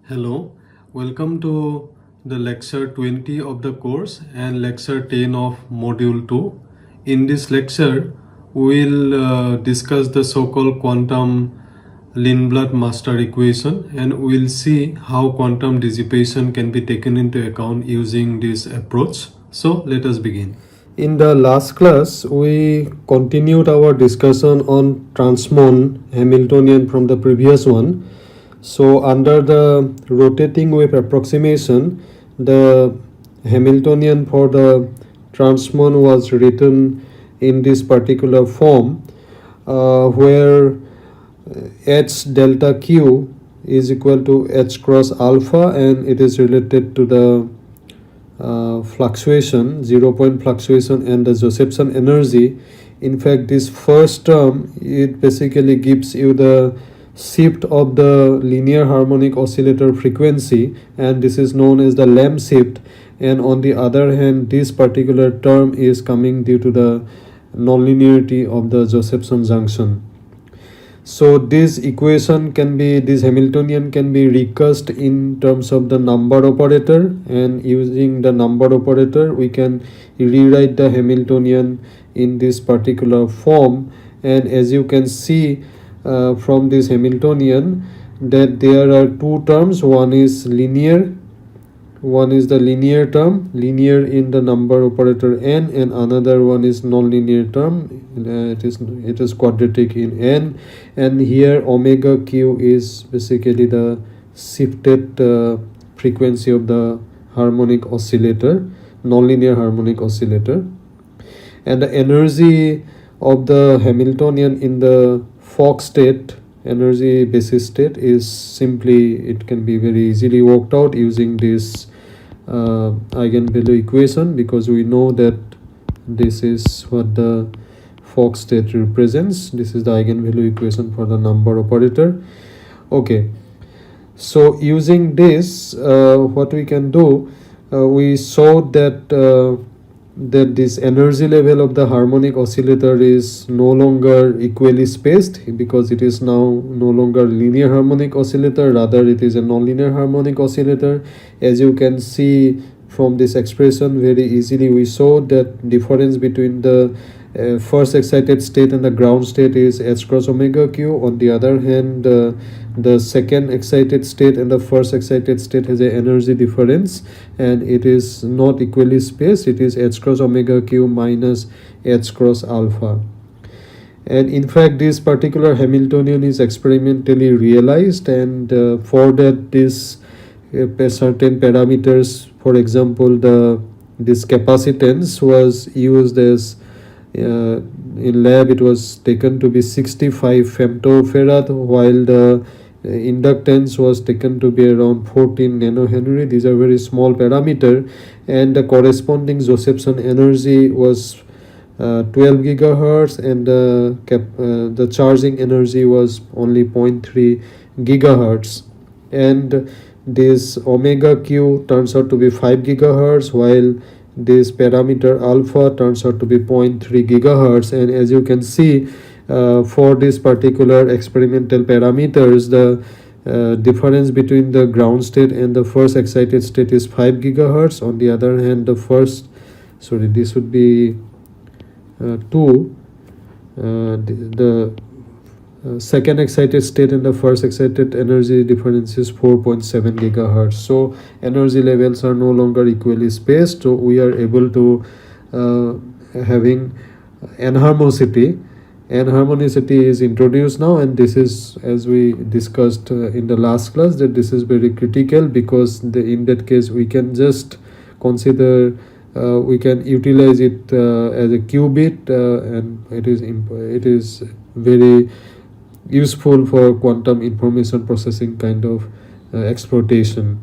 Hello, welcome to the lecture 20 of the course and lecture 10 of module 2. In this lecture, we will discuss the so-called quantum Lindblad master equation, and we will see how quantum dissipation can be taken into account using this approach. So let us begin. In the last class, we continued our discussion on transmon Hamiltonian from the previous one. So under the rotating wave approximation, the Hamiltonian for the transmon was written in this particular form, where h delta q is equal to h cross alpha, and it is related to the fluctuation, 0 point fluctuation, and the Josephson energy. In fact, this first term, it basically gives you the shift of the linear harmonic oscillator frequency, and this is known as the Lamb shift. And on the other hand, this particular term is coming due to the nonlinearity of the Josephson junction. So this equation can be, this Hamiltonian can be recast in terms of the number operator, and using the number operator we can rewrite the Hamiltonian in this particular form. And as you can see from this Hamiltonian, that there are two terms. One is linear, one is the linear term, linear in the number operator n, and another one is non-linear term, it is quadratic in n. And here omega q is basically the shifted frequency of the harmonic oscillator, non-linear harmonic oscillator. And the energy of the Hamiltonian in the Fock state, energy basis state, is simply, it can be very easily worked out using this eigenvalue equation, because we know that this is what the Fock state represents. This is the eigenvalue equation for the number operator. Okay, so using this, what we can do, we showed that that this energy level of the harmonic oscillator is no longer equally spaced, because it is now no longer linear harmonic oscillator, rather it is a nonlinear harmonic oscillator. As you can see from this expression, very easily we showed that difference between the first excited state and the ground state is h cross omega q. On the other hand, the second excited state and the first excited state has an energy difference, and it is not equally spaced. It is h cross omega q minus h cross alpha. And in fact, this particular Hamiltonian is experimentally realized, and for that, this certain parameters, for example, this capacitance was used as in lab, it was taken to be 65 femtofarad, while the inductance was taken to be around 14 nanohenry. These are very small parameter, and the corresponding Josephson energy was 12 gigahertz, and the charging energy was only 0.3 gigahertz. And this omega q turns out to be 5 gigahertz, while this parameter alpha turns out to be 0.3 gigahertz. And as you can see, for this particular experimental parameters, the difference between the ground state and the first excited state is 5 gigahertz. On the other hand, this would be 2. The second excited state and the first excited energy difference is 4.7 gigahertz. So energy levels are no longer equally spaced, so we are able to having enharmonicity. Enharmonicity is introduced now, and this is, as we discussed in the last class, that this is very critical, because in that case we can just consider we can utilize it as a qubit, and it is very useful for quantum information processing kind of exploitation.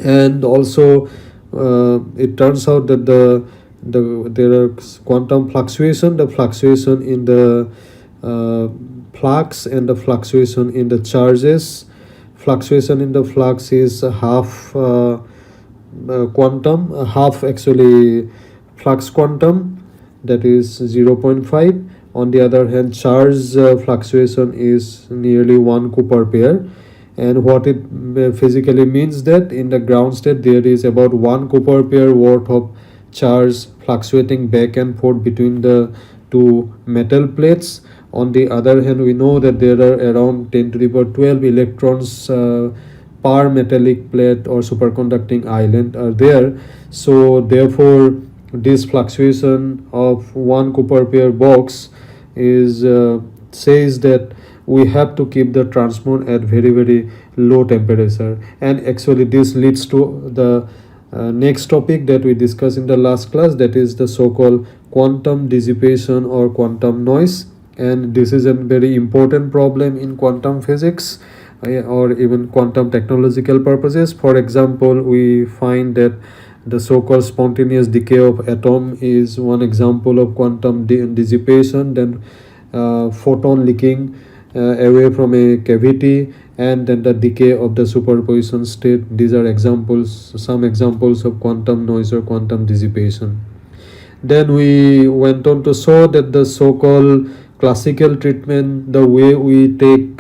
And also it turns out that there are quantum fluctuation, the fluctuation in the flux and the fluctuation in the charges. Fluctuation in the flux is half quantum, half actually flux quantum, that is 0.5. On the other hand, charge fluctuation is nearly 1 Cooper pair. And what it physically means that in the ground state there is about 1 copper pair worth of charge fluctuating back and forth between the two metal plates. On the other hand, we know that there are around 10 to the power 12 electrons per metallic plate or superconducting island are there. So therefore this fluctuation of 1 copper pair box is says that we have to keep the transmon at very low temperature. And actually this leads to the next topic that we discussed in the last class, that is the so-called quantum dissipation or quantum noise. And this is a very important problem in quantum physics or even quantum technological purposes. For example, we find that the so-called spontaneous decay of atom is one example of quantum dissipation. Then photon leaking away from a cavity, and then the decay of the superposition state. These are examples, some examples of quantum noise or quantum dissipation. Then we went on to show that the so-called classical treatment, the way we take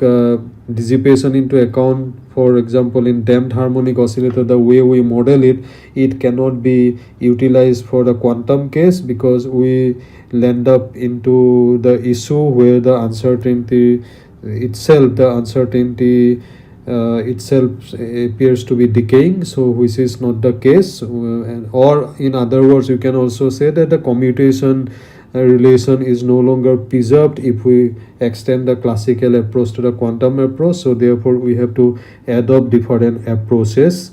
dissipation into account, for example in damped harmonic oscillator, the way we model it, it cannot be utilized for the quantum case, because we land up into the issue where the uncertainty itself, itself appears to be decaying, so which is not the case. Or in other words, you can also say that the commutation relation is no longer preserved if we extend the classical approach to the quantum approach. So therefore we have to adopt different approaches.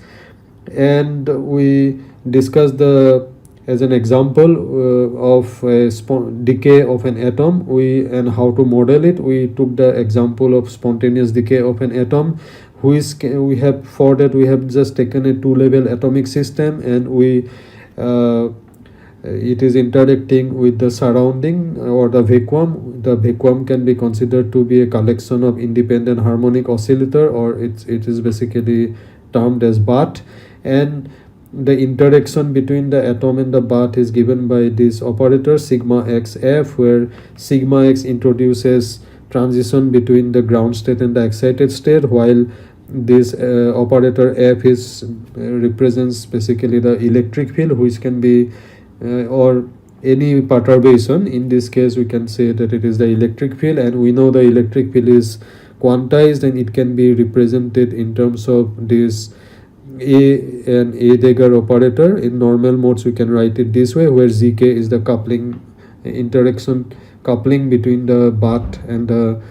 And we discussed the, as an example of a decay of an atom, and how to model it, we took the example of spontaneous decay of an atom, which we have, for that we have just taken a two-level atomic system, and we it is interacting with the surrounding or the vacuum. The vacuum can be considered to be a collection of independent harmonic oscillator, or it is basically termed as bath. And the interaction between the atom and the bath is given by this operator sigma x f, where sigma x introduces transition between the ground state and the excited state, while this operator f is represents basically the electric field, which can be or any perturbation. In this case we can say that it is the electric field, and we know the electric field is quantized, and it can be represented in terms of this a dagger operator. In normal modes we can write it this way, where zk is the coupling coupling between the bath and the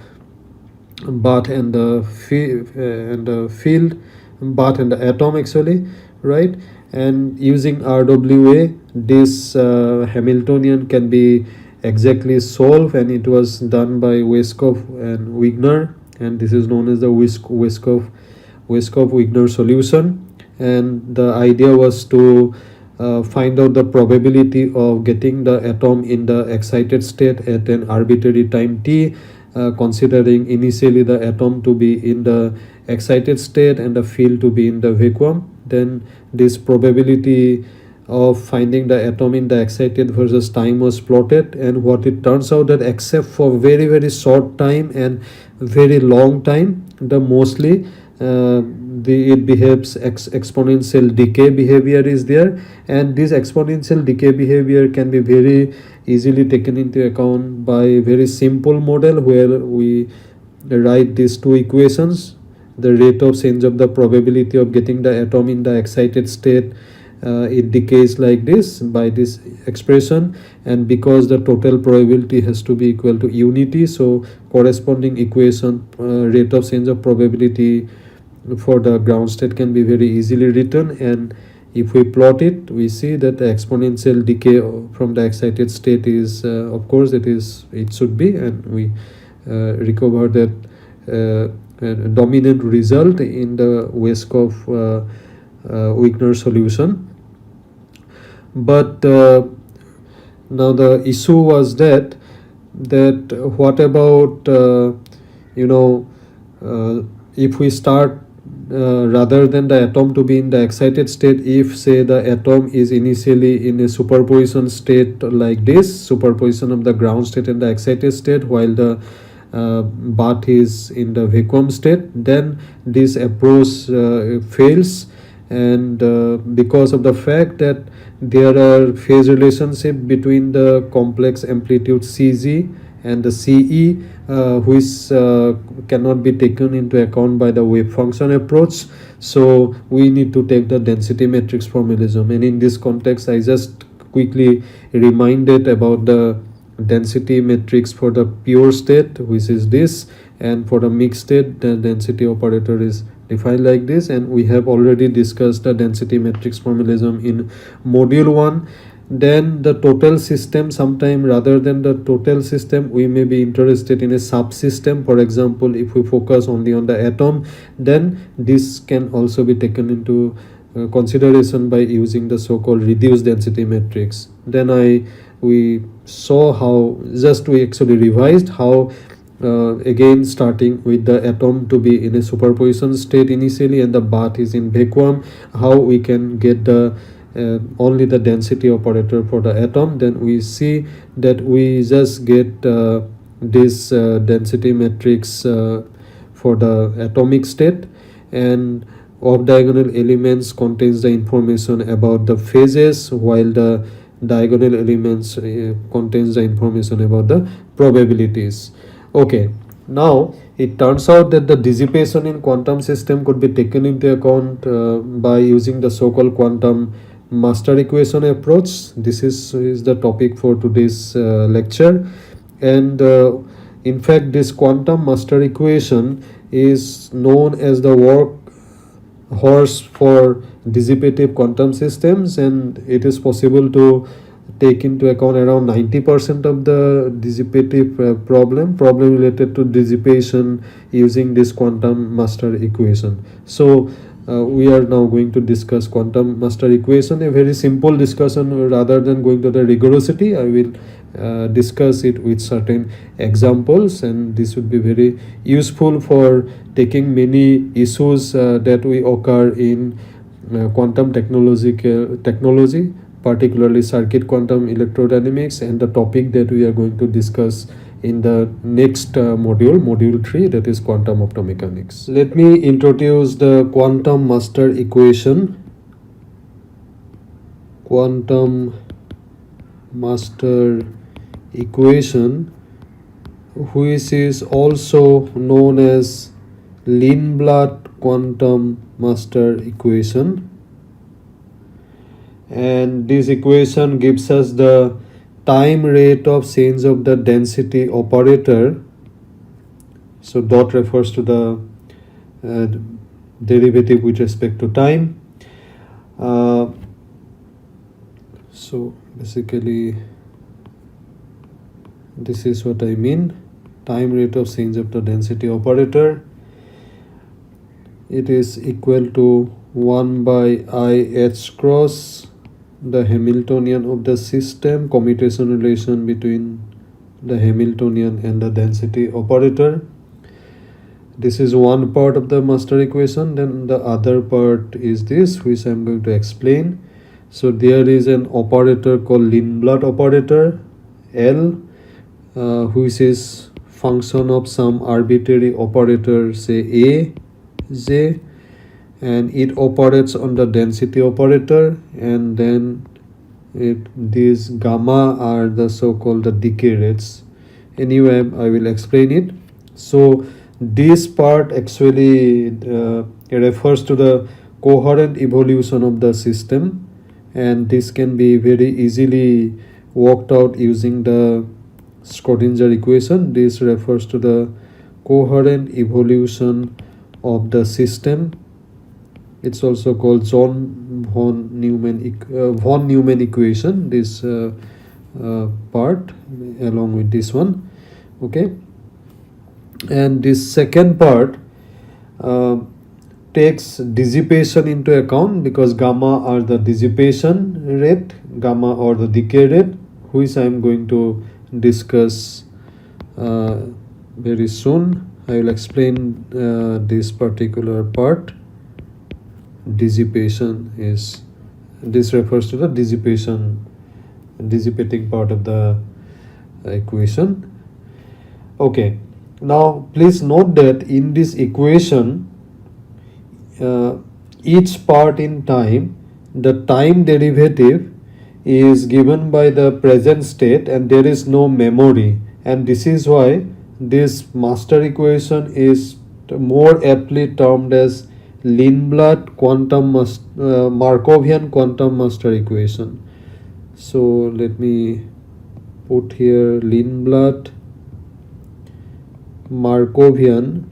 field, bath and the atom actually, right? And using RWA, this Hamiltonian can be exactly solved, and it was done by Weisskopf and Wigner, and this is known as the Weisskopf-Wigner solution. And the idea was to find out the probability of getting the atom in the excited state at an arbitrary time t, considering initially the atom to be in the excited state and the field to be in the vacuum. Then this probability of finding the atom in the excited versus time was plotted, and what it turns out that except for very short time and very long time, the mostly it behaves exponential decay behavior is there. And this exponential decay behavior can be very easily taken into account by a very simple model, where we write these two equations. The rate of change of the probability of getting the atom in the excited state, it decays like this by this expression, and because the total probability has to be equal to unity, so corresponding equation, rate of change of probability for the ground state can be very easily written. And if we plot it, we see that the exponential decay from the excited state is of course it should be, and we recover that dominant result in the Weisskopf-Wigner solution. But now the issue was that what about if we start rather than the atom to be in the excited state, if say the atom is initially in a superposition state like this, superposition of the ground state and the excited state, while the bath is in the vacuum state, then this approach fails, and because of the fact that there are phase relationship between the complex amplitude CG and the CE, which cannot be taken into account by the wave function approach. So we need to take the density matrix formalism, and in this context I just quickly reminded about the density matrix for the pure state, which is this, and for the mixed state the density operator is defined like this, and we have already discussed the density matrix formalism in module 1. Then the total system, sometime rather than the total system we may be interested in a subsystem. For example, if we focus only on the atom, then this can also be taken into consideration by using the so-called reduced density matrix. Then we saw how, just we actually revised how again starting with the atom to be in a superposition state initially and the bath is in vacuum, how we can get the only the density operator for the atom. Then we see that we just get this density matrix for the atomic state, and off diagonal elements contains the information about the phases, while the diagonal elements contains the information about the probabilities. Okay, now it turns out that the dissipation in quantum system could be taken into account by using the so-called quantum master equation approach. This is the topic for today's lecture, and in fact this quantum master equation is known as the workhorse for dissipative quantum systems, and it is possible to take into account around 90% of the dissipative problem related to dissipation using this quantum master equation. So we are now going to discuss quantum master equation, a very simple discussion. Rather than going to the rigorosity, I will discuss it with certain examples, and this would be very useful for taking many issues that we occur in quantum technology, particularly circuit quantum electrodynamics, and the topic that we are going to discuss in the next module 3, that is quantum optomechanics. Let me introduce the quantum master equation. Quantum master equation, which is also known as Lindblad quantum master equation, and this equation gives us the time rate of change of the density operator. So dot refers to the derivative with respect to time. So basically this is what I mean, time rate of change of the density operator. It is equal to 1 by I h cross the Hamiltonian of the system, commutation relation between the Hamiltonian and the density operator. This is one part of the master equation. Then the other part is this, which I am going to explain. So there is an operator called Lindblad operator L, which is function of some arbitrary operator, say A, J, and it operates on the density operator, and then these gamma are the so-called the decay rates. Anyway, I will explain it. So this part actually refers to the coherent evolution of the system, and this can be very easily worked out using the Schrödinger equation. This refers to the coherent evolution of the system. It's also called von Neumann equation, this part along with this one. Okay, and this second part takes dissipation into account, because gamma are the dissipation rate, gamma or the decay rate, which I am going to discuss very soon. I will explain this particular part. Dissipation is, this refers to the dissipating part of the equation. Okay, Now please note that in this equation, each part in time, the time derivative is given by the present state and there is no memory, and this is why this master equation is more aptly termed as Lindblad Markovian quantum master equation. So let me put here Lindblad Markovian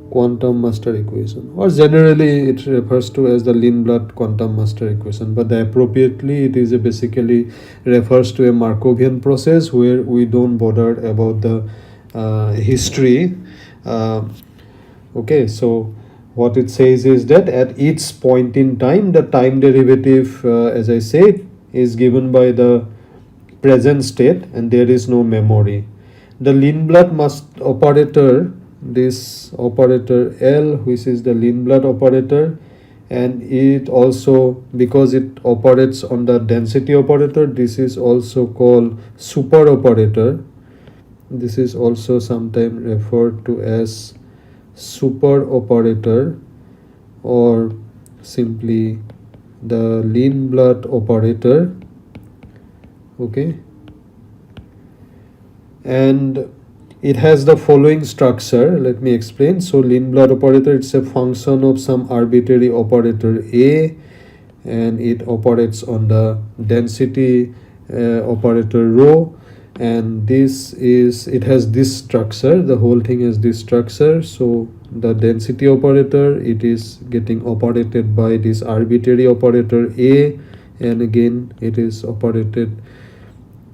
quantum master equation, or generally it refers to as the Lindblad quantum master equation, but appropriately it is basically refers to a Markovian process where we don't bother about the history. Okay, so what it says is that at each point in time, the time derivative, as I said, is given by the present state and there is no memory. The Lindblad operator, this operator L, which is the Lindblad operator, and it also, because it operates on the density operator, this is also called super operator. This is also sometimes referred to as super operator or simply the Lindblad operator. Okay, and it has the following structure. Let me explain. So Lindblad operator, it's a function of some arbitrary operator A, and it operates on the density operator rho, and it has this structure. The whole thing has this structure. So the density operator, it is getting operated by this arbitrary operator A, and again it is operated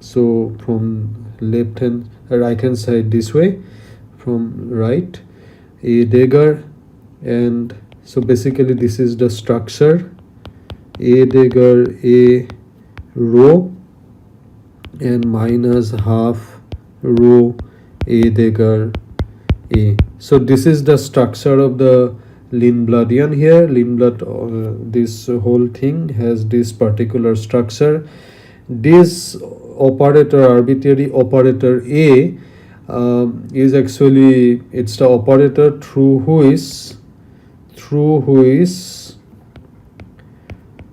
so from right hand side this way, from right, a dagger, and so basically this is the structure: a dagger a rho and minus half rho a dagger a. So this is the structure of the Lindbladian here. Lindblad, this whole thing has this particular structure. This operator, arbitrary operator A, is actually, it's the operator through which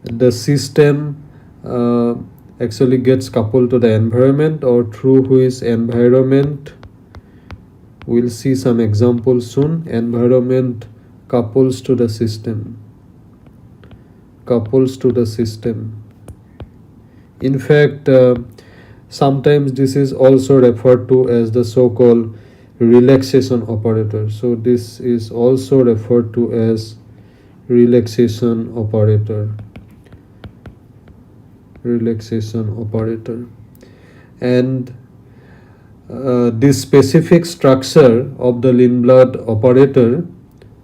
the system actually gets coupled to the environment, or through which environment, we'll see some examples soon, environment couples to the system. In fact, sometimes this is also referred to as the so-called relaxation operator. So this is also referred to as relaxation operator. And this specific structure of the Lindblad operator,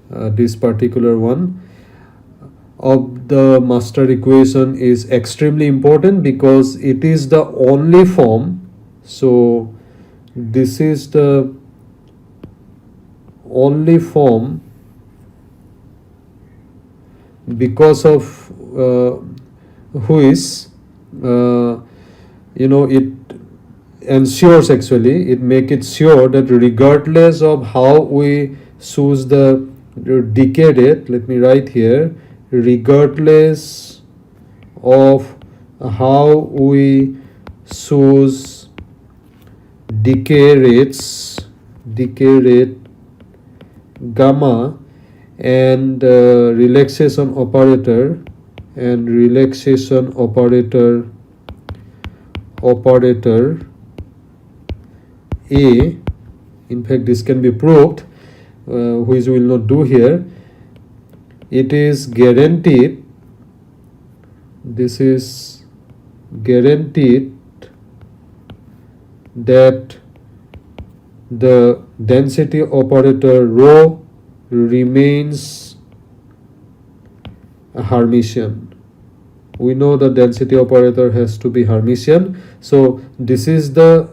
this particular one of the master equation, is extremely important because it is the only form. So this is the only form because of which it ensures, actually it make it sure that regardless of how we choose the decay rate, let me write here, regardless of how we choose decay rate gamma and relaxation operator A. In fact, this can be proved, which we will not do here. It is guaranteed, this is guaranteed that the density operator rho remains a Hermitian. We know the density operator has to be Hermitian. So this is the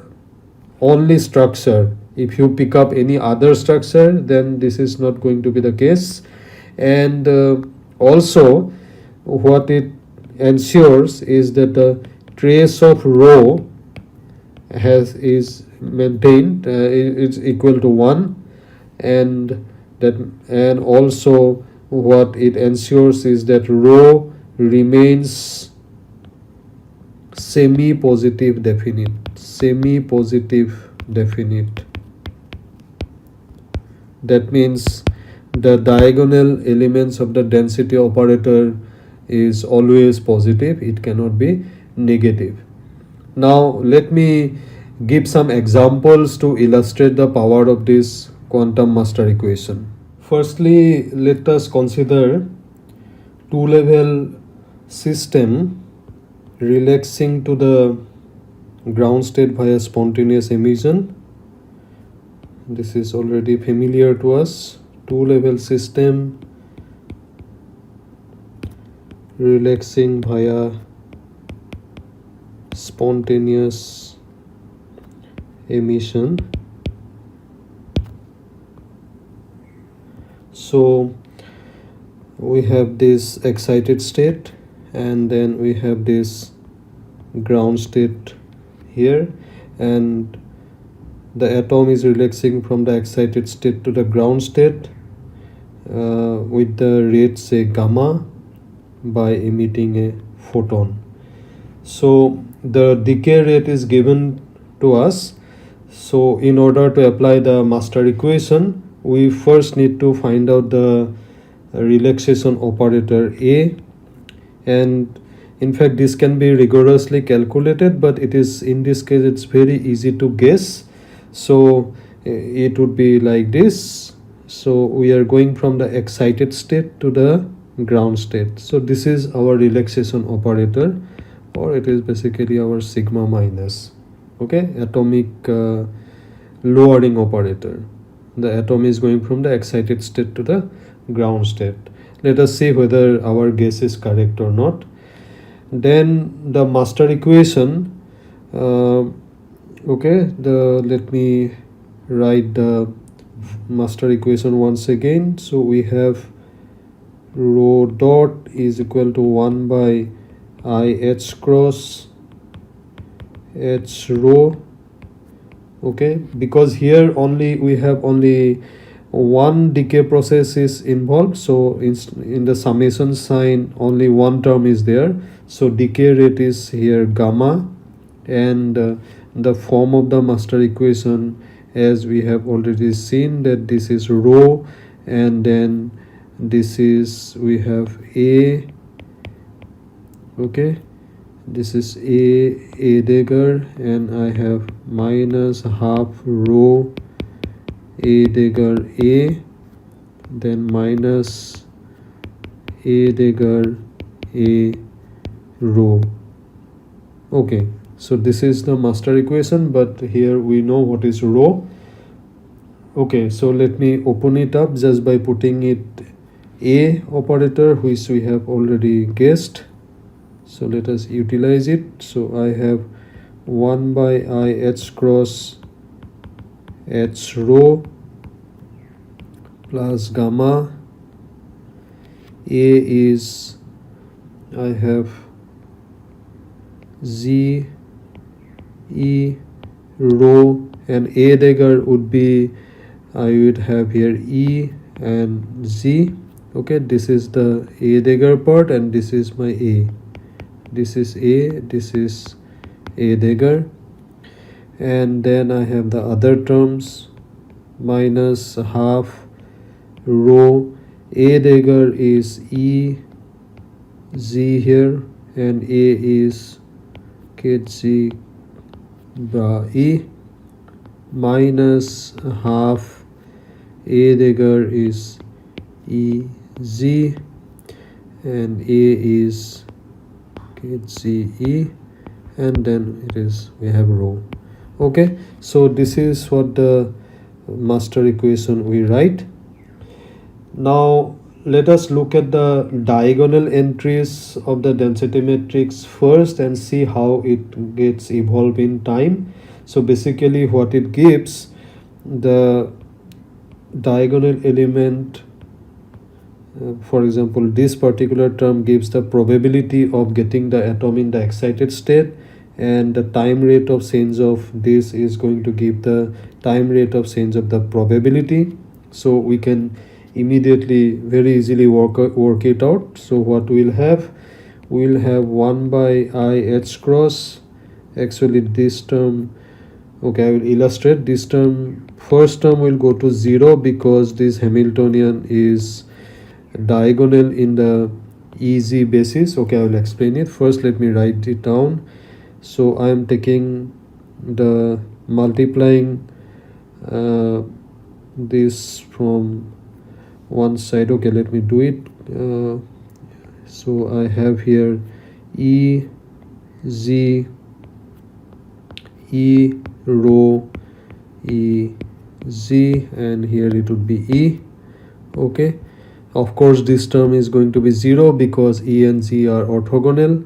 only structure. If you pick up any other structure, then this is not going to be the case. And also what it ensures is that the trace of rho is maintained, it's equal to 1, and also what it ensures is that rho remains semi-positive definite. That means the diagonal elements of the density operator is always positive, it cannot be negative. Now let me give some examples to illustrate the power of this quantum master equation. Firstly, let us consider two-level system relaxing to the ground state via spontaneous emission. This is already familiar to us. Two-level system relaxing via spontaneous emission. So we have this excited state, and then we have this ground state here, and the atom is relaxing from the excited state to the ground state with the rate, say, gamma, by emitting a photon. So the decay rate is given to us. So in order to apply the master equation, we first need to find out the relaxation operator A, and in fact this can be rigorously calculated, but it is, in this case, it's very easy to guess. So it would be like this. So we are going from the excited state to the ground state. So this is our relaxation operator, or it is basically our sigma minus, okay, atomic lowering operator. The atom is going from the excited state to the ground state. Let us see whether our guess is correct or not. Then the master equation, okay, let me write the master equation once again. So we have rho dot is equal to 1 by I h cross h rho, okay, because here we have only one decay process is involved, so in the summation sign only one term is there. So decay rate is here gamma, and the form of the master equation, as we have already seen, that this is rho, and then this is, we have A, okay, this is A dagger, and I have minus half rho A dagger A, then minus A dagger A rho. Okay, so this is the master equation, but here we know what is rho. Okay, so let me open it up just by putting it A operator, which we have already guessed. So let us utilize it. So I have 1 by I h cross h rho plus gamma. A is, I have Z E rho, and A dagger would be, I would have here E and Z. Okay, this is the A dagger part, and this is my A. This is A, this is A dagger, and then I have the other terms, minus half rho. A dagger is E Z here, and A is KZ bra E, minus half A dagger is E Z, and A is KZ E, and then it is, we have rho. Okay, so this is what the master equation we write. Now let us look at the diagonal entries of the density matrix first and see how it gets evolved in time. So basically what it gives, the diagonal element, for example, this particular term gives the probability of getting the atom in the excited state, and the time rate of change of this is going to give the time rate of change of the probability. So we can immediately very easily work it out. So what we'll have 1 by I h cross, actually this term, okay, I will illustrate this term. First term will go to 0 because this Hamiltonian is diagonal in the easy basis. Okay, I will explain it. First let me write it down. So I am taking the multiplying this from one side. Okay, let me do it. So I have here E Z E rho E Z, and here it would be E. Okay, of course this term is going to be 0 because E and Z are orthogonal.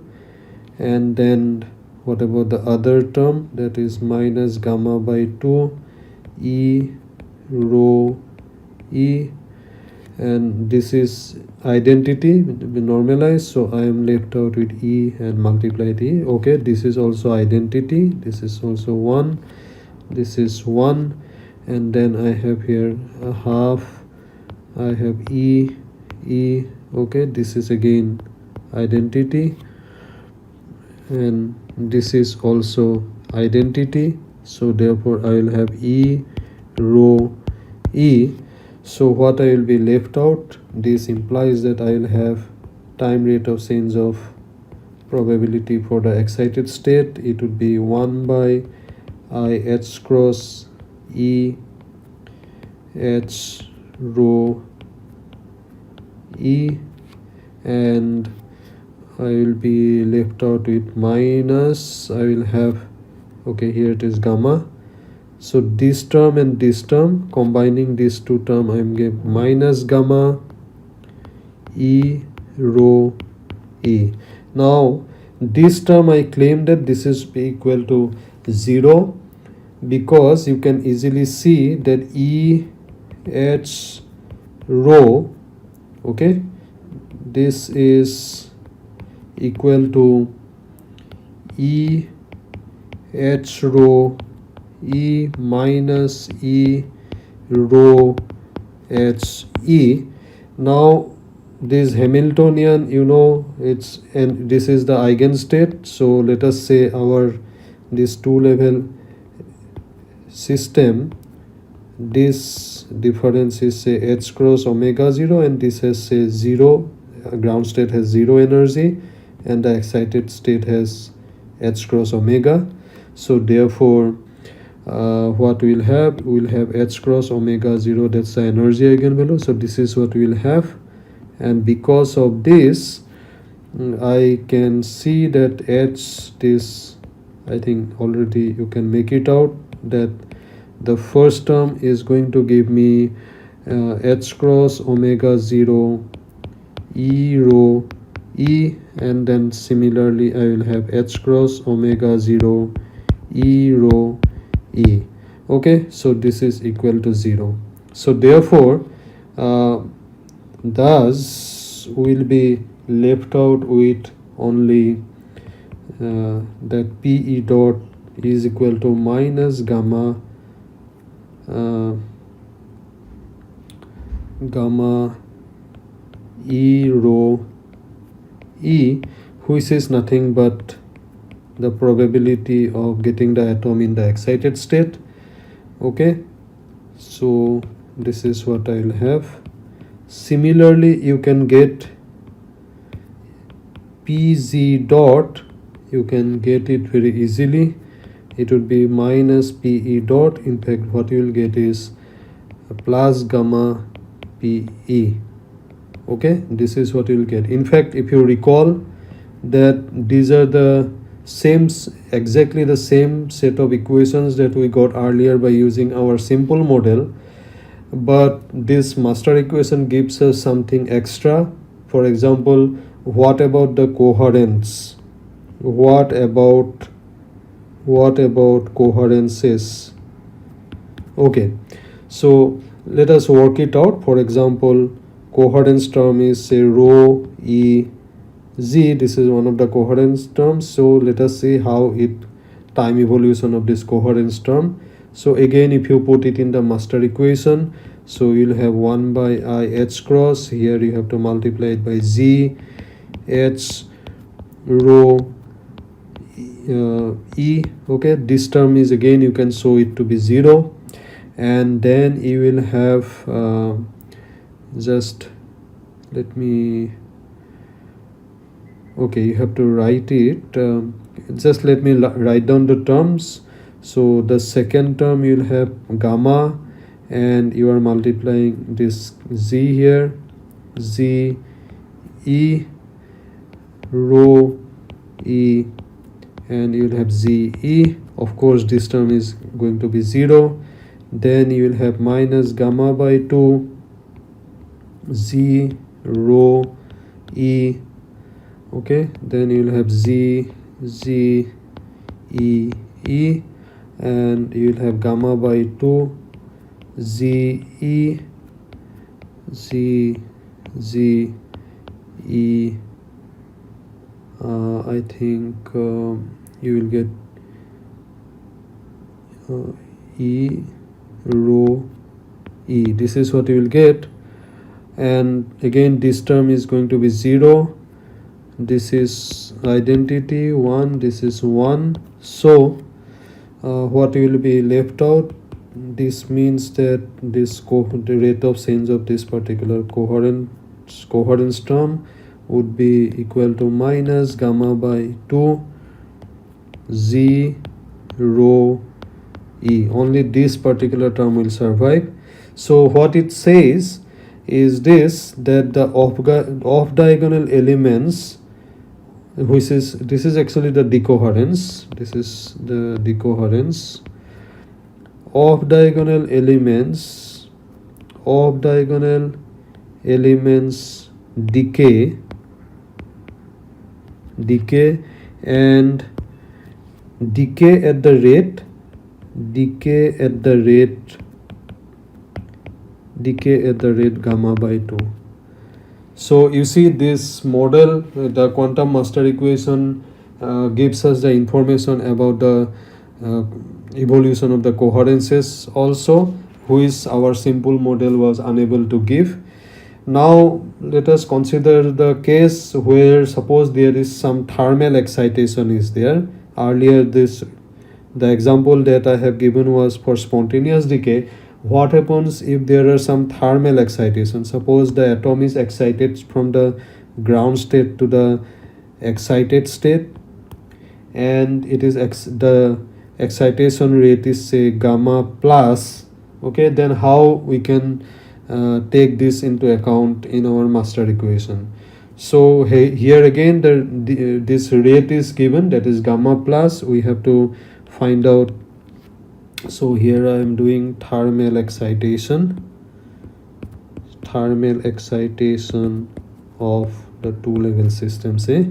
And then what about the other term, that is minus gamma by 2 E rho E, and this is identity normalized, so I am left out with E and multiplied E. Okay, this is also identity, this is also 1, this is 1, and then I have here a half, I have E. Okay, this is again identity, and this is also identity, so therefore I will have E rho E. So what I will be left out, this implies that I will have time rate of change of probability for the excited state. It would be 1 by I h cross E h rho E, and I will be left out with minus, I will have, okay, here it is gamma. So this term and this term, combining these two terms, I am getting minus gamma E rho E. Now this term I claim that this is equal to 0 because you can easily see that E h rho, okay, this is equal to E h rho E minus E rho h E. Now this Hamiltonian, you know, it's, and this is the eigenstate. So let us say our this two level system, this difference is say h cross omega 0, and this has say 0, ground state has 0 energy, and the excited state has h cross omega. So therefore what we'll have h cross omega 0, that's the energy eigenvalue. So this is what we'll have, and because of this I can see that h, this, I think already you can make it out, that the first term is going to give me h cross omega 0 E rho E, and then similarly I will have h cross omega 0 E rho E. Okay, so this is equal to 0. So therefore thus will be left out with only that Pe dot is equal to minus gamma gamma E rho E, which is nothing but the probability of getting the atom in the excited state. Okay, so this is what I will have. Similarly, you can get Pz dot, you can get it very easily. It would be minus Pe dot. In fact, what you will get is plus gamma Pe. Okay, this is what you will get. In fact, if you recall that these are the same, exactly the same set of equations that we got earlier by using our simple model, but this master equation gives us something extra. For example, what about the coherence? What about coherences? Okay, so let us work it out. For example, coherence term is say rho E Z, this is one of the coherence terms. So let us see how it time evolution of this coherence term. So again, if you put it in the master equation, so you'll have 1 by I h cross. Here you have to multiply it by Z h rho E. Okay, this term is, again, you can show it to be 0, and then you will have just let me, okay, you have to write it, just let me write down the terms. So the second term you'll have gamma, and you are multiplying this Z here, Z E rho E, and you'll have Z E. Of course this term is going to be 0. Then you will have minus gamma by 2 Z rho E. Okay, then you'll have Z E E, and you'll have gamma by 2 Z E E. I think you will get E rho E. This is what you will get, and again this term is going to be 0. This is identity 1, this is 1. So what will be left out? This means that the rate of change of this particular coherence term would be equal to minus gamma by 2 Z rho E. Only this particular term will survive. So what it says is this, that the off diagonal elements, this is actually the decoherence, this is the decoherence, off diagonal elements decay, and decay at the rate gamma by 2. So you see, this model, the quantum master equation, gives us the information about the evolution of the coherences also, which our simple model was unable to give. Now let us consider the case where, suppose there is some thermal excitation is there. Earlier the example that I have given was for spontaneous decay. What happens if there are some thermal excitation? Suppose the atom is excited from the ground state to the excited state, and it is the excitation rate is, say, gamma plus. Okay, then how we can take this into account in our master equation? So here again this rate is given, that is gamma plus. We have to find out. So here I am doing thermal excitation of the two level system, say.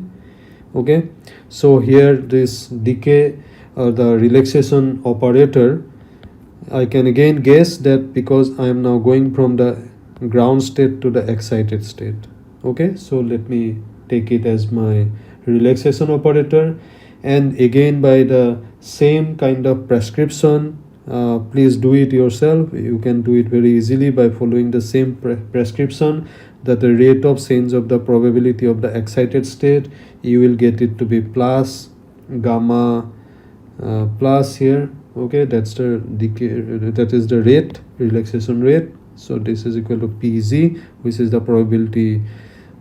Okay, so here this decay or the relaxation operator, I can again guess that because I am now going from the ground state to the excited state. Okay, so let me take it as my relaxation operator, and again by the same kind of prescription, please do it yourself. You can do it very easily by following the same prescription, that the rate of change of the probability of the excited state, you will get it to be plus gamma plus here. Okay, that's the decay, that is the rate, relaxation rate. So this is equal to Pz, which is the probability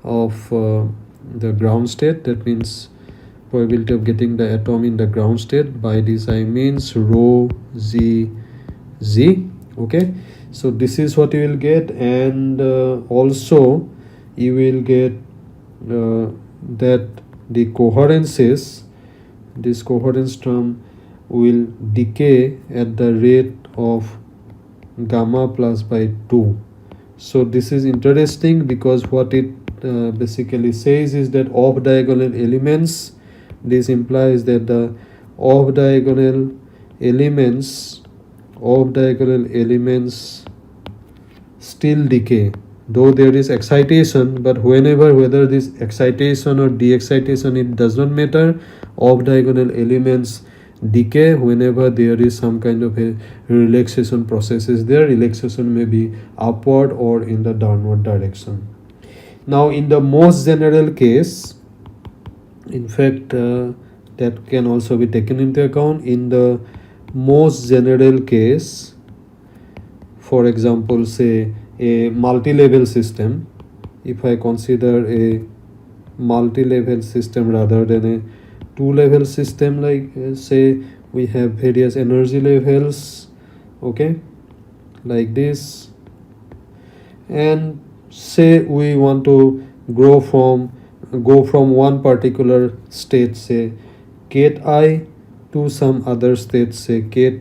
of the ground state. That means probability of getting the atom in the ground state. By this I means rho z. Okay, so this is what you will get, and also you will get that the coherences, this coherence term will decay at the rate of gamma plus by 2. So this is interesting, because what it basically says is that off diagonal elements, this implies that the off diagonal elements still decay. though there is excitation, but whether this excitation or de-excitation, it does not matter. Off diagonal elements decay whenever there is some kind of a relaxation process is there. Relaxation may be upward or in the downward direction. Now in the most general case, in fact that can also be taken into account. In the most general case, for example, say a multi-level system, if I consider a multi-level system rather than a two-level system, like say we have various energy levels, okay, like this, and say we want to go from one particular state, say ket I, to some other state, say ket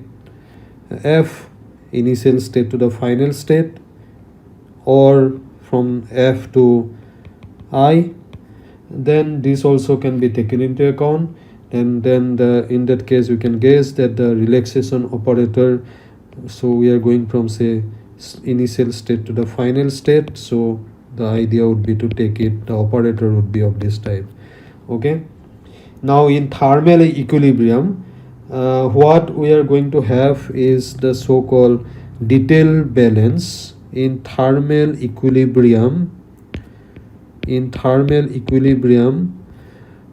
f, initial state to the final state, or from f to I, then this also can be taken into account. And then in that case we can guess that the relaxation operator, so we are going from say initial state to the final state, so the idea would be to take it, the operator would be of this type. Okay, now in thermal equilibrium, what we are going to have is the so-called detail balance. In thermal equilibrium,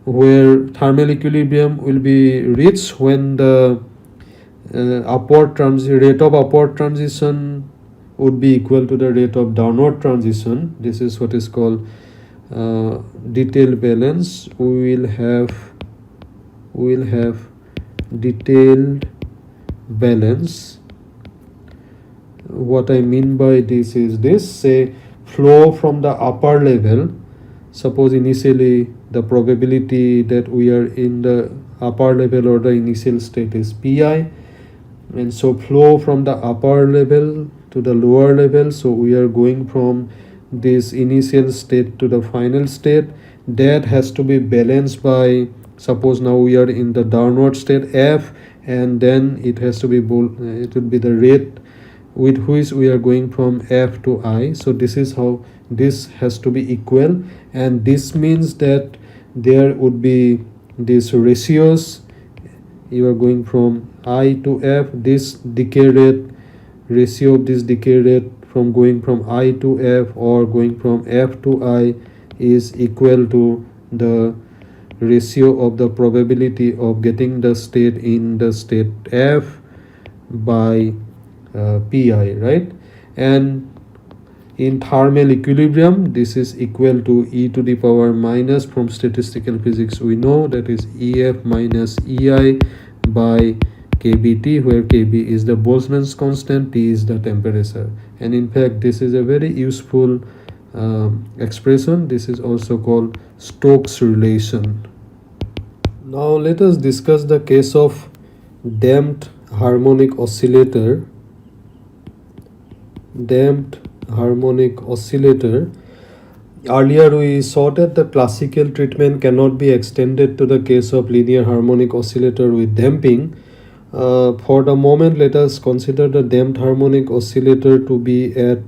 where thermal equilibrium will be reached when the rate of upward transition would be equal to the rate of downward transition. This is what is called detail balance. We will have detailed balance. What I mean by this is this, say flow from the upper level. Suppose initially the probability that we are in the upper level or the initial state is pi, and so flow from the upper level to the lower level, so we are going from this initial state to the final state. That has to be balanced by, suppose now we are in the downward state f, and then it has to be it will be the rate with which we are going from f to I. So this is how this has to be equal, and this means that there would be these ratios. You are going from I to f, this decay rate, ratio of this decay rate from going from I to f or going from f to I is equal to the ratio of the probability of getting the state in the state f by pi, right? And in thermal equilibrium, this is equal to e to the power minus, from statistical physics we know, that is ef minus ei by kBt, where kb is the Boltzmann's constant, T is the temperature. And in fact this is a very useful expression. This is also called Stokes relation. Now let us discuss the case of damped harmonic oscillator. Damped harmonic oscillator. Earlier we saw that the classical treatment cannot be extended to the case of linear harmonic oscillator with damping. For the moment, let us consider the damped harmonic oscillator to be at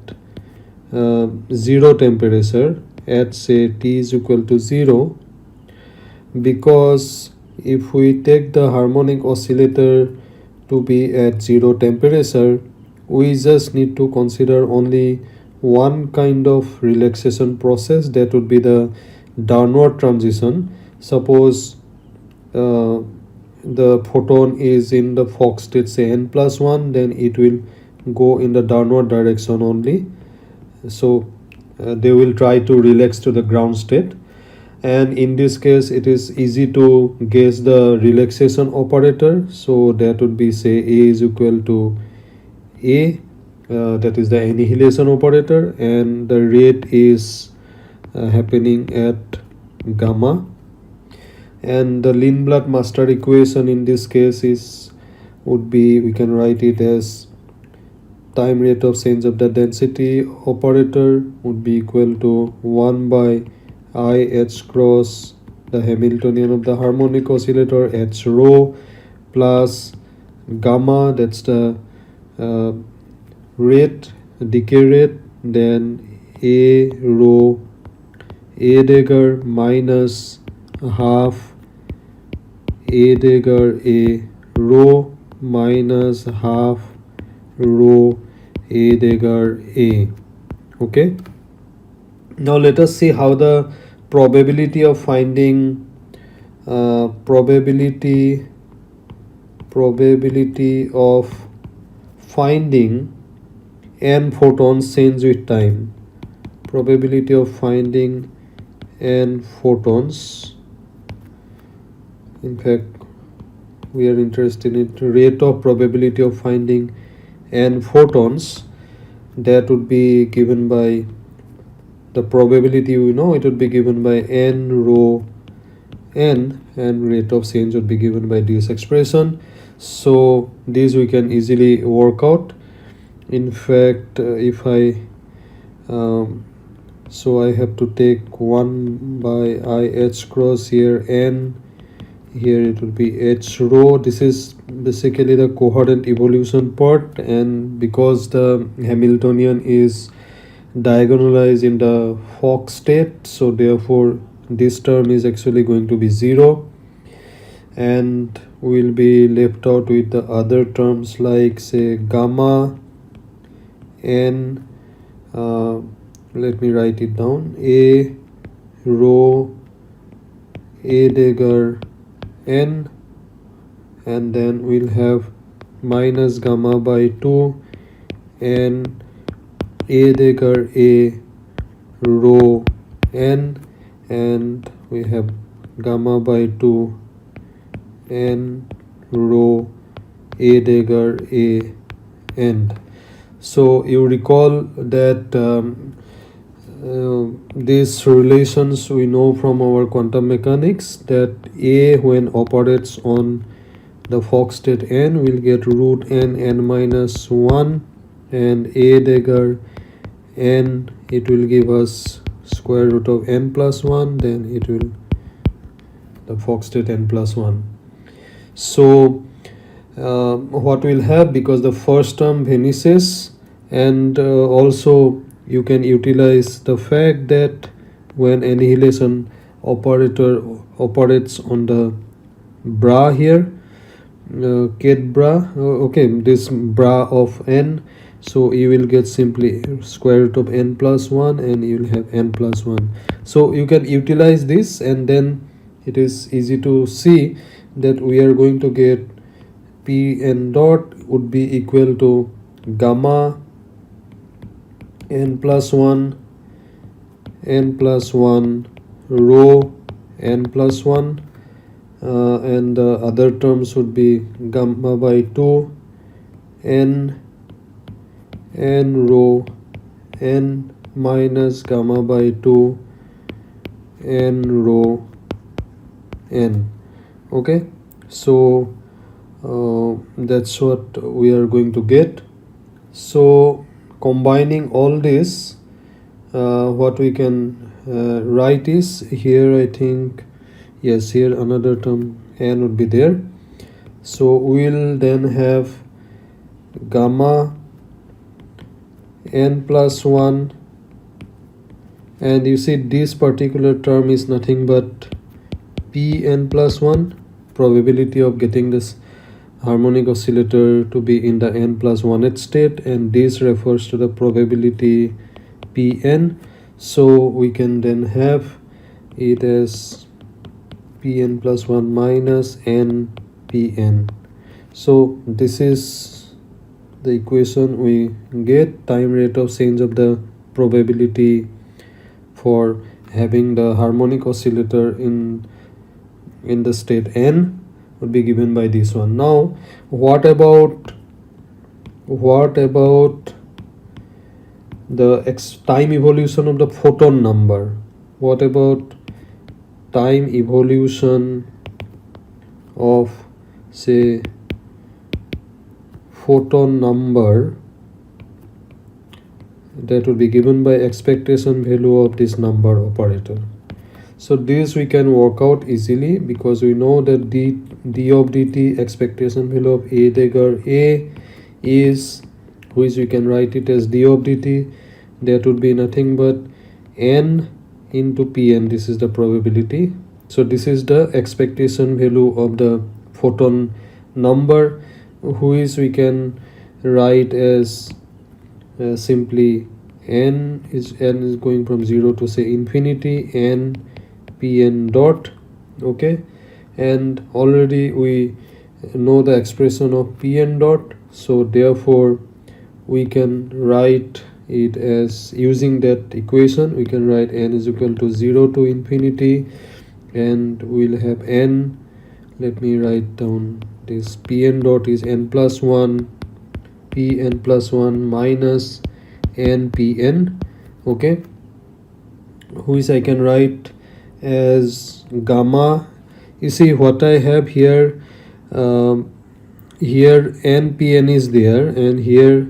zero temperature, at say T is equal to 0, because if we take the harmonic oscillator to be at zero temperature, we just need to consider only one kind of relaxation process, that would be the downward transition. Suppose the photon is in the Fock state, say n+1, then it will go in the downward direction only. So they will try to relax to the ground state, and in this case it is easy to guess the relaxation operator. So that would be, say A is equal to A, that is the annihilation operator, and the rate is happening at gamma. And the Lindblad master equation in this case is would be, we can write it as time rate of change of the density operator would be equal to 1 by I h cross the Hamiltonian of the harmonic oscillator h rho plus gamma, that's the rate, decay rate, then A rho A dagger minus half A dagger A rho minus half rho A dagger A. Okay, now let us see how the probability of finding probability of finding n photons change with time. Probability of finding n photons, in fact we are interested in rate of probability of finding n photons. That would be given by the probability, we know it would be given by n rho n, and rate of change would be given by this expression. So this we can easily work out. In fact, if I so I have to take 1 by I h cross here n, here it will be h rho. This is basically the coherent evolution part, and because the Hamiltonian is diagonalized in the Fock state, so therefore this term is actually going to be 0, and we'll be left out with the other terms like say gamma n, let me write it down, A rho A dagger n, and then we'll have minus gamma by 2 n A dagger A rho n, and we have gamma by 2 n rho A dagger A n. So you recall that these relations we know from our quantum mechanics, that A when operates on the Fock state n will get root n minus 1, and A dagger n, it will give us square root of n plus 1, then it will the Fock state n plus 1. So what we'll have, because the first term vanishes, and also you can utilize the fact that when annihilation operator operates on the bra here, ket bra, okay, this bra of n, so you will get simply square root of n plus 1, and you will have n plus 1. So you can utilize this, and then it is easy to see that we are going to get p n dot would be equal to gamma n plus 1 rho n plus 1, and the other terms would be gamma by 2 n rho n minus gamma by 2 n rho n. Okay, so that's what we are going to get. So combining all this, what we can write is, here I think, yes, here another term n would be there. So we'll then have gamma n plus 1, and you see this particular term is nothing but p n plus 1, probability of getting this harmonic oscillator to be in the n plus 1th state, and this refers to the probability Pn. So we can then have it as Pn plus 1 minus n Pn. So this is the equation we get, time rate of change of the probability for having the harmonic oscillator in the state n would be given by this one. Now what about the time evolution of the photon number? What about time evolution of say photon number? That will be given by expectation value of this number operator. So this we can work out easily, because we know that d of dt, expectation value of A dagger A, is, which we can write it as d of dt, that would be nothing but n into Pn. This is the probability. So this is the expectation value of the photon number, which we can write as simply n is going from 0 to say infinity, n Pn dot. Okay, and already we know the expression of Pn dot, so therefore we can write it as, using that equation we can write n is equal to 0 to infinity, and we'll have n, let me write down this, Pn dot is n plus 1 Pn plus 1 minus n Pn, okay, which I can write as gamma. You see what I have here, here n Pn is there, and here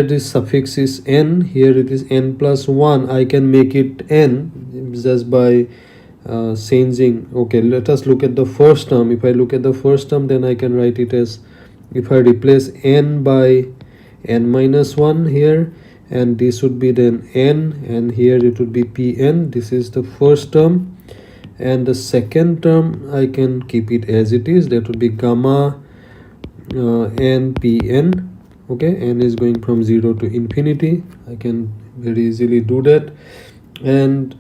this suffix is n, here it is n plus 1. I can make it n just by changing. Okay, let us look at the first term. If I look at the first term, then I can write it as, if I replace n by n minus 1 here, and this would be then n, and here it would be Pn. This is the first term, and the second term I can keep it as it is, that would be gamma n Pn. Okay, n is going from 0 to infinity. I can very easily do that, and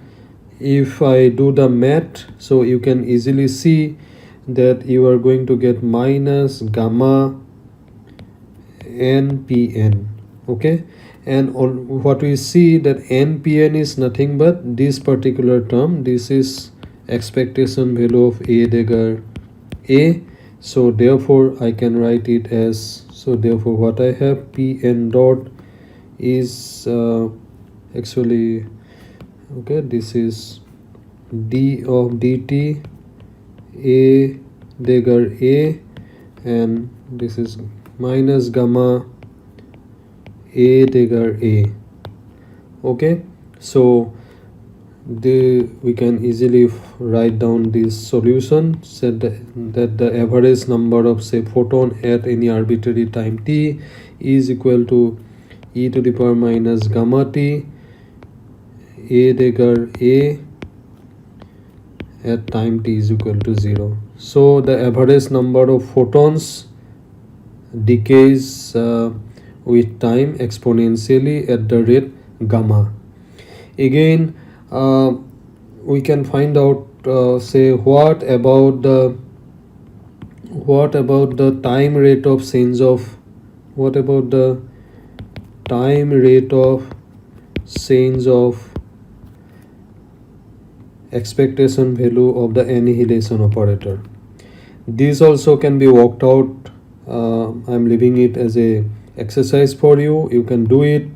if I do the math, so you can easily see that you are going to get minus gamma n Pn. Okay, and what we see that n Pn is nothing but this particular term. This is expectation value of a dagger a, so therefore I can write it as, so therefore what I have, Pn dot is actually, okay, this is d of dt a dagger a, and this is minus gamma a dagger a. Okay, so we can easily write down this solution, said that the average number of say photon at any arbitrary time t is equal to e to the power minus gamma t a dagger a at time t is equal to 0. So the average number of photons decays with time exponentially at the rate gamma. Again, we can find out say what about the time rate of change of, what about the time rate of change of expectation value of the annihilation operator. This also can be worked out. I'm leaving it as a exercise for you. You can do it,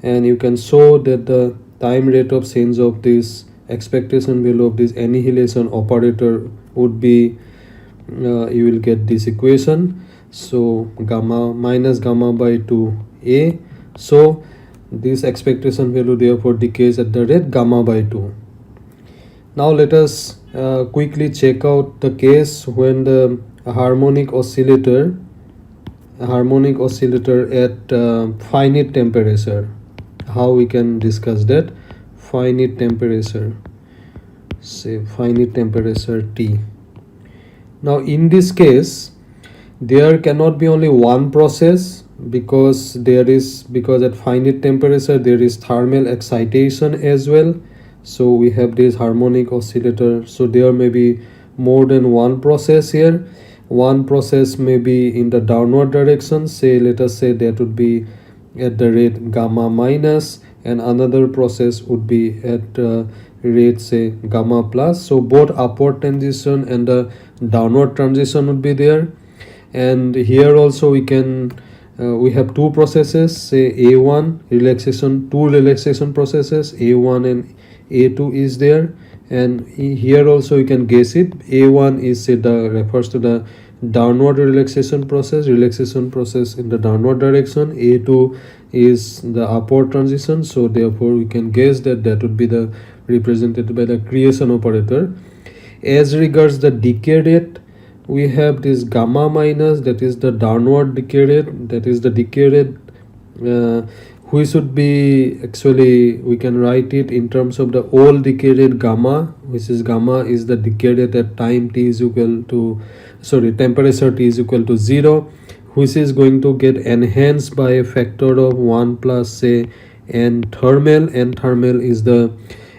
and you can show that the time rate of change of this expectation value of this annihilation operator would be, you will get this equation, so gamma minus gamma by 2a. So this expectation value therefore decays at the rate gamma by 2. Now let us quickly check out the case when the harmonic oscillator at finite temperature. How we can discuss that? Finite temperature, say finite temperature T. Now in this case there cannot be only one process, because at finite temperature there is thermal excitation as well. So we have this harmonic oscillator, so there may be more than one process here. One process may be in the downward direction, say let us say that would be at the rate gamma minus, and another process would be at rate say gamma plus. So both upward transition and the downward transition would be there. And here also we can we have two processes, say A1 relaxation, two relaxation processes, A1 and A2 is there, and here also you can guess it. A1 is say refers to the downward relaxation process in the downward direction. A2 is the upward transition, so therefore we can guess that would be the represented by the creation operator. As regards the decay rate, we have this gamma minus, that is the downward decay rate, that is the decay rate which would be, actually we can write it in terms of the all decay rate gamma, which is gamma is the decay rate at time t is equal to, sorry, temperature t is equal to 0, which is going to get enhanced by a factor of 1 plus say n thermal. N thermal is the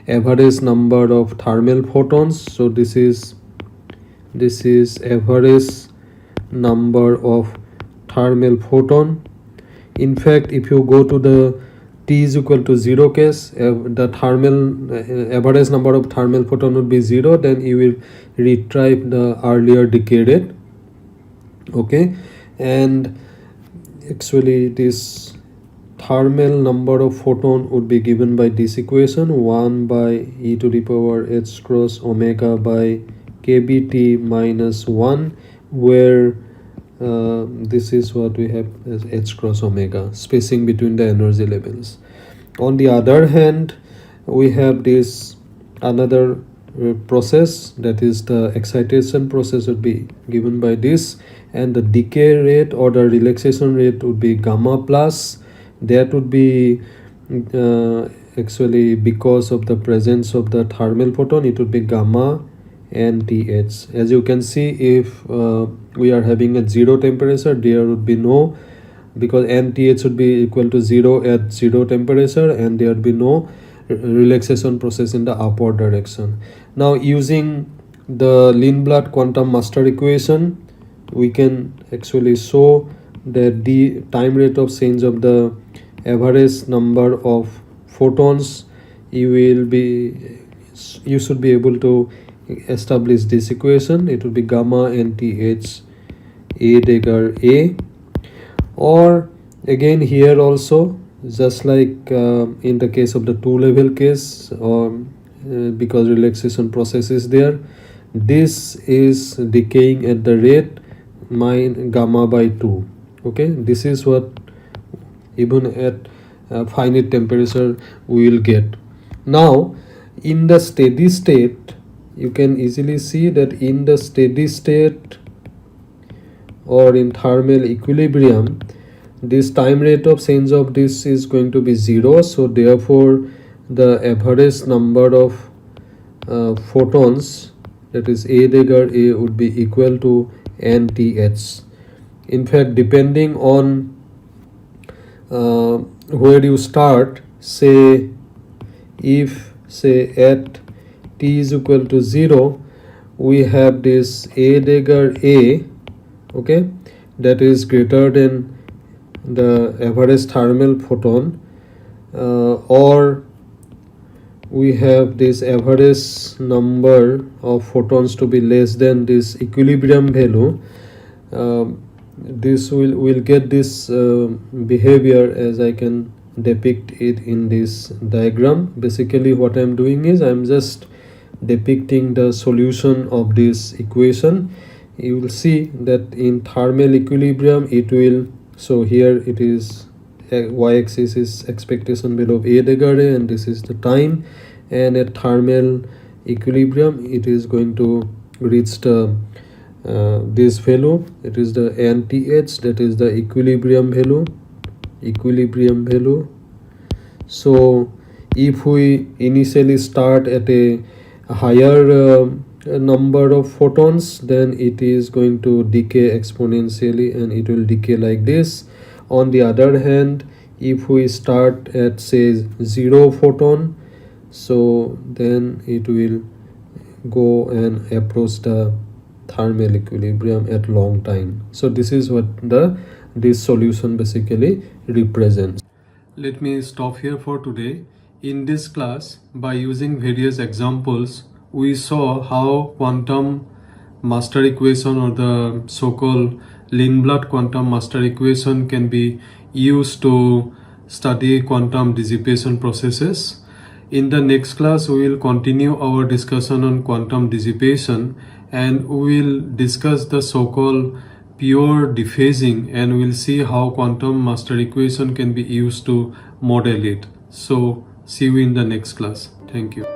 average number of thermal photons. So this is average number of thermal photon. In fact, if you go to the t is equal to 0 case, the thermal average number of thermal photon would be 0, then you will retrieve the earlier decay rate. Okay, and actually this thermal number of photon would be given by this equation, 1 by e to the power h cross omega by kBt minus 1, where this is what we have as h cross omega, spacing between the energy levels. On the other hand, we have this another process, that is the excitation process would be given by this, and the decay rate or the relaxation rate would be gamma plus. That would be actually because of the presence of the thermal photon, it would be gamma and th. As you can see, if we are having a 0 temperature, there would be no, because nth would be equal to 0 at 0 temperature, and there would be no relaxation process in the upward direction. Now using the Lindblad quantum master equation, we can actually show that the time rate of change of the average number of photons, you should be able to establish this equation. It will be gamma nth a dagger a. Or again here also, just like in the case of the 2-level case, or because relaxation process is there, this is decaying at the rate gamma by 2. Okay, this is what even at finite temperature we will get. Now in the steady state, you can easily see that in the steady state or in thermal equilibrium, this time rate of change of this is going to be 0. So therefore the average number of photons, that is a dagger a, would be equal to nth. In fact, depending on where you start, say if say at t is equal to 0, we have this a dagger a, okay, that is greater than the average thermal photon, or we have this average number of photons to be less than this equilibrium value. This will get this behavior as I can depict it in this diagram. Basically what I'm doing is I'm just depicting the solution of this equation. You will see that in thermal equilibrium it will, so here it is y-axis is expectation value of a dagger a, and this is the time, and at thermal equilibrium it is going to reach the this value, it is the nth, that is the equilibrium value. So if we initially start at a higher number of photons, then it is going to decay exponentially and it will decay like this. On the other hand, if we start at say 0 photon, so then it will go and approach the thermal equilibrium at long time. So this is what this solution basically represents. Let me stop here for today. In this class, by using various examples, we saw how quantum master equation, or the so-called Lindblad quantum master equation, can be used to study quantum dissipation processes. In the next class, we will continue our discussion on quantum dissipation, and we will discuss the so-called pure dephasing, and we'll see how quantum master equation can be used to model it. So see you in the next class. Thank you.